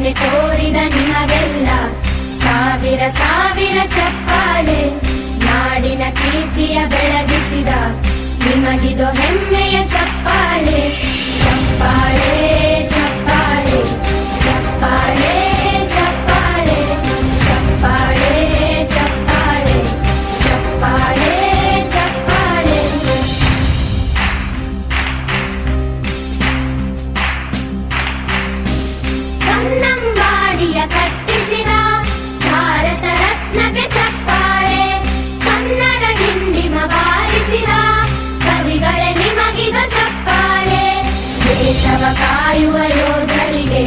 ಸೇವೆ ತೋರಿದ ನಿಮಗೆಲ್ಲ ಸಾವಿರ ಸಾವಿರ ಚಪ್ಪಾಳೆ. ನಾಡಿನ ಕೀರ್ತಿಯ ಬೆಳಗಿಸಿದ ನಿಮಗಿದು ಹೆಮ್ಮೆಯ ಚಪ್ಪಾಳೆ. ಚಪ್ಪಾಳೆ ಚಪ್ಪಾಳೆ ಚಪ್ಪಾಳೆ ಚಪ್ಪಾಳೆ ಚಪ್ಪಾಳೆ ಚಪ್ಪಾಳೆ ಚಪ್ಪಾಳೆ ಚಪ್ಪಾಳೆ. ಕನ್ನಂಬಾಡಿಯ ಕಟ್ಟಿಸಿದ ಭಾರತ ರತ್ನಕ್ಕೆ ಚಪ್ಪಾಳೆ. ಕನ್ನಡ ಡಿಂಡಿಮ ಬಾರಿಸಿದ ಕವಿಗಳೇ ನಿಮಗಿದು ಚಪ್ಪಾಳೆ. ದೇಶವ ಕಾಯುವ ಯೋಧರಿಗೆ